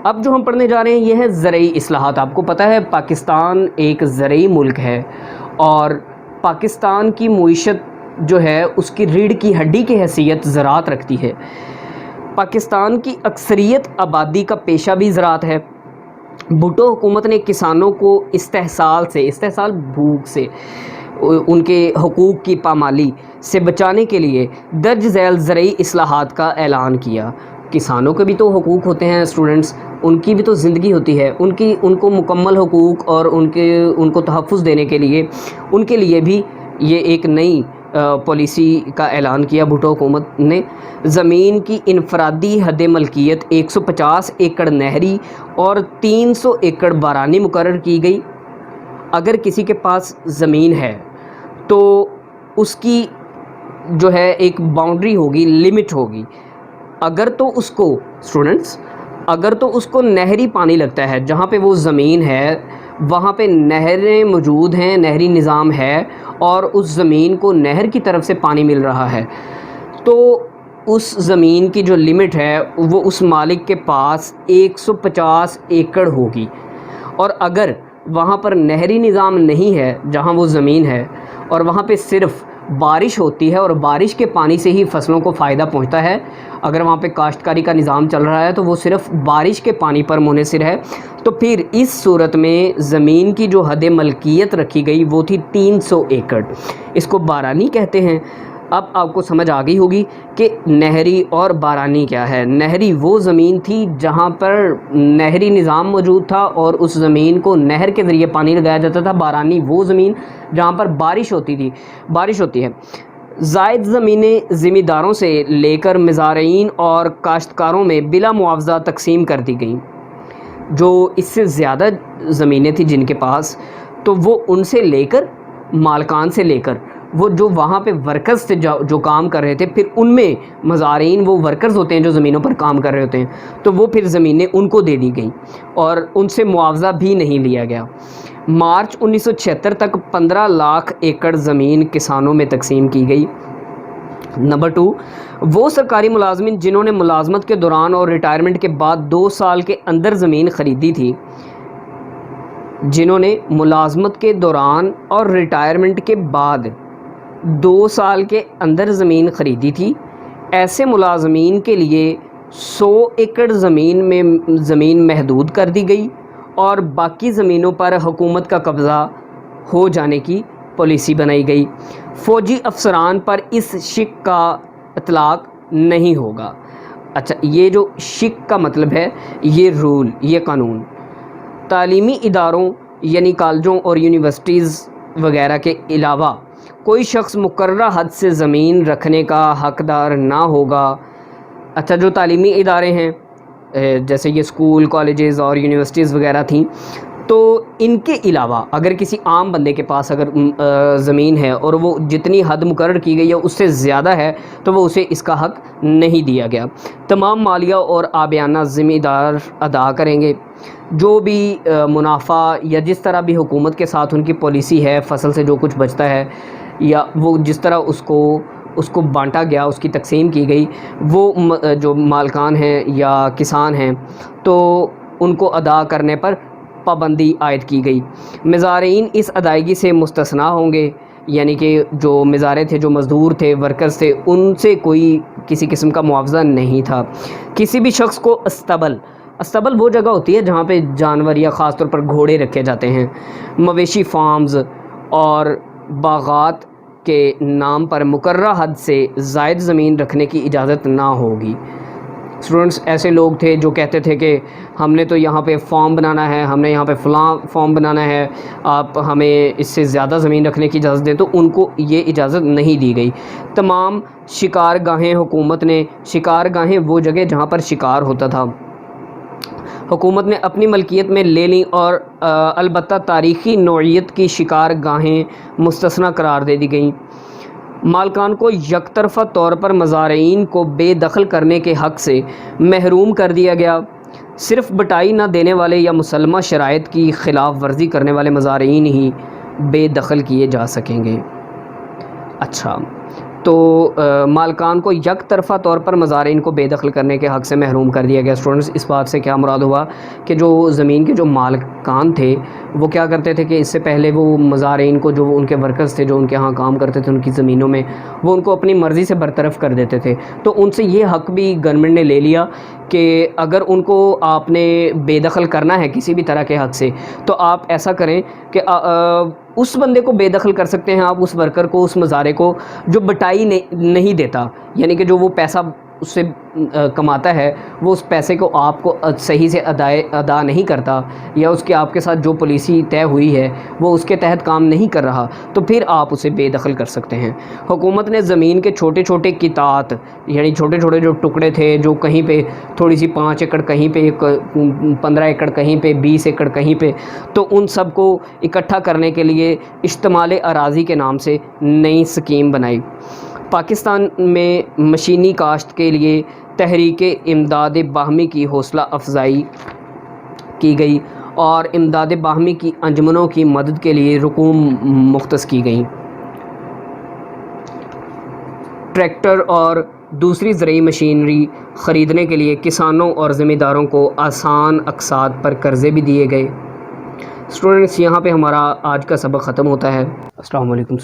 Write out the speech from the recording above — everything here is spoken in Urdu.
اب جو ہم پڑھنے جا رہے ہیں یہ ہے زرعی اصلاحات۔ آپ کو پتہ ہے پاکستان ایک زرعی ملک ہے اور پاکستان کی معیشت جو ہے اس کی ریڑھ کی ہڈی کی حیثیت زراعت رکھتی ہے۔ پاکستان کی اکثریت آبادی کا پیشہ بھی زراعت ہے۔ بھٹو حکومت نے کسانوں کو استحصال بھوک سے، ان کے حقوق کی پامالی سے بچانے کے لیے درج ذیل زرعی اصلاحات کا اعلان کیا۔ کسانوں کے بھی تو حقوق ہوتے ہیں اسٹوڈنٹس، ان کی بھی تو زندگی ہوتی ہے، ان کو مکمل حقوق اور ان کو تحفظ دینے کے لیے ان کے لیے بھی یہ ایک نئی پالیسی کا اعلان کیا بھٹو حکومت نے۔ زمین کی انفرادی حد ملکیت 150 ایکڑ نہری اور 300 ایکڑ بارانی مقرر کی گئی۔ اگر کسی کے پاس زمین ہے تو اس کی جو ہے ایک باؤنڈری ہوگی، لمٹ ہوگی۔ اگر تو اس کو نہری پانی لگتا ہے، جہاں پہ وہ زمین ہے وہاں پہ نہریں موجود ہیں، نہری نظام ہے اور اس زمین کو نہر کی طرف سے پانی مل رہا ہے، تو اس زمین کی جو لمٹ ہے وہ اس مالک کے پاس 150 ایکڑ ہوگی۔ اور اگر وہاں پر نہری نظام نہیں ہے جہاں وہ زمین ہے اور وہاں پہ صرف بارش ہوتی ہے اور بارش کے پانی سے ہی فصلوں کو فائدہ پہنچتا ہے، اگر وہاں پہ کاشتکاری کا نظام چل رہا ہے تو وہ صرف بارش کے پانی پر منحصر ہے، تو پھر اس صورت میں زمین کی جو حد ملکیت رکھی گئی وہ تھی 300 ایکڑ۔ اس کو بارانی کہتے ہیں۔ اب آپ کو سمجھ آ گئی ہوگی کہ نہری اور بارانی کیا ہے۔ نہری وہ زمین تھی جہاں پر نہری نظام موجود تھا اور اس زمین کو نہر کے ذریعے پانی لگایا جاتا تھا۔ بارانی وہ زمین جہاں پر بارش ہوتی ہے۔ زائد زمینیں ذمہ داروں سے لے کر مزارعین اور کاشتکاروں میں بلا معاوضہ تقسیم کر دی گئیں۔ جو اس سے زیادہ زمینیں تھیں جن کے پاس، تو وہ ان سے لے کر، مالکان سے لے کر، وہ جو وہاں پہ ورکرز تھے جو کام کر رہے تھے، پھر ان میں مزارعین وہ ورکرز ہوتے ہیں جو زمینوں پر کام کر رہے ہوتے ہیں، تو وہ پھر زمینیں ان کو دے دی گئیں اور ان سے معاوضہ بھی نہیں لیا گیا۔ مارچ 1976 تک 15 لاکھ ایکڑ زمین کسانوں میں تقسیم کی گئی۔ نمبر 2، وہ سرکاری ملازمین جنہوں نے ملازمت کے دوران اور ریٹائرمنٹ کے بعد 2 سال کے اندر زمین خریدی تھی، جنہوں نے ملازمت کے دوران اور ریٹائرمنٹ کے بعد 2 سال کے اندر زمین خریدی تھی، ایسے ملازمین کے لیے 100 ایکڑ زمین محدود کر دی گئی اور باقی زمینوں پر حکومت کا قبضہ ہو جانے کی پالیسی بنائی گئی۔ فوجی افسران پر اس شک کا اطلاق نہیں ہوگا۔ اچھا، یہ جو شک کا مطلب ہے یہ رول، یہ قانون تعلیمی اداروں یعنی کالجوں اور یونیورسٹیز وغیرہ کے علاوہ کوئی شخص مقررہ حد سے زمین رکھنے کا حقدار نہ ہوگا۔ اچھا، جو تعلیمی ادارے ہیں جیسے یہ اسکول، کالجز اور یونیورسٹیز وغیرہ تھیں، تو ان کے علاوہ اگر کسی عام بندے کے پاس اگر زمین ہے اور وہ جتنی حد مقرر کی گئی ہے اس سے زیادہ ہے تو وہ اسے اس کا حق نہیں دیا گیا۔ تمام مالیہ اور آبیانہ ذمہ دار ادا کریں گے۔ جو بھی منافع یا جس طرح بھی حکومت کے ساتھ ان کی پالیسی ہے، فصل سے جو کچھ بچتا ہے یا وہ جس طرح اس کو بانٹا گیا، اس کی تقسیم کی گئی، وہ جو مالکان ہیں یا کسان ہیں تو ان کو ادا کرنے پر پابندی عائد کی گئی۔ مزارعین اس ادائیگی سے مستثنیٰ ہوں گے، یعنی کہ جو مزارع تھے، جو مزدور تھے، ورکرز تھے، ان سے کوئی کسی قسم کا معاوضہ نہیں تھا۔ کسی بھی شخص کو استبل وہ جگہ ہوتی ہے جہاں پہ جانور یا خاص طور پر گھوڑے رکھے جاتے ہیں، مویشی فارمز اور باغات کے نام پر مقررہ حد سے زائد زمین رکھنے کی اجازت نہ ہوگی۔ اسٹوڈنٹس، ایسے لوگ تھے جو کہتے تھے کہ ہم نے تو یہاں پہ فارم بنانا ہے، ہم نے یہاں پہ فلاں فارم بنانا ہے، آپ ہمیں اس سے زیادہ زمین رکھنے کی اجازت دیں، تو ان کو یہ اجازت نہیں دی گئی۔ تمام شکار گاہیں، حکومت نے شکار گاہیں وہ جگہ جہاں پر شکار ہوتا تھا حکومت نے اپنی ملکیت میں لے لیں اور البتہ تاریخی نوعیت کی شکار گاہیں مستثنی قرار دے دی گئیں۔ مالکان کو یک طرفہ طور پر مزارعین کو بے دخل کرنے کے حق سے محروم کر دیا گیا۔ صرف بٹائی نہ دینے والے یا مسلمہ شرائط کی خلاف ورزی کرنے والے مزارعین ہی بے دخل کیے جا سکیں گے۔ اچھا، تو مالکان کو یک طرفہ طور پر مزارعین کو بے دخل کرنے کے حق سے محروم کر دیا گیا۔ اسٹوڈنٹس، اس بات سے کیا مراد ہوا کہ جو زمین کے جو مالکان تھے وہ کیا کرتے تھے کہ اس سے پہلے وہ مزارعین کو، جو ان کے ورکرز تھے جو ان کے ہاں کام کرتے تھے ان کی زمینوں میں، وہ ان کو اپنی مرضی سے برطرف کر دیتے تھے۔ تو ان سے یہ حق بھی گورنمنٹ نے لے لیا کہ اگر ان کو آپ نے بے دخل کرنا ہے کسی بھی طرح کے حق سے، تو آپ ایسا کریں کہ اس بندے کو بے دخل کر سکتے ہیں آپ، اس ورکر کو، اس مزارع کو جو بٹائی نہیں دیتا، یعنی کہ جو وہ پیسہ اس سے کماتا ہے وہ اس پیسے کو آپ کو صحیح سے ادا نہیں کرتا، یا اس کے آپ کے ساتھ جو پالیسی طے ہوئی ہے وہ اس کے تحت کام نہیں کر رہا، تو پھر آپ اسے بے دخل کر سکتے ہیں۔ حکومت نے زمین کے چھوٹے چھوٹے قطاعات، یعنی چھوٹے چھوٹے جو ٹکڑے تھے، جو کہیں پہ تھوڑی سی 5 ایکڑ کہیں پہ، 15 ایکڑ کہیں پہ، 20 ایکڑ کہیں پہ، تو ان سب کو اکٹھا کرنے کے لیے اشتمال اراضی کے نام سے نئی اسکیم بنائی۔ پاکستان میں مشینی کاشت کے لیے تحریک امداد باہمی کی حوصلہ افزائی کی گئی اور امداد باہمی کی انجمنوں کی مدد کے لیے رقوم مختص کی گئیں۔ ٹریکٹر اور دوسری زرعی مشینری خریدنے کے لیے کسانوں اور ذمہ داروں کو آسان اقساط پر قرضے بھی دیے گئے۔ اسٹوڈنٹس، یہاں پہ ہمارا آج کا سبق ختم ہوتا ہے۔ السلام علیکم۔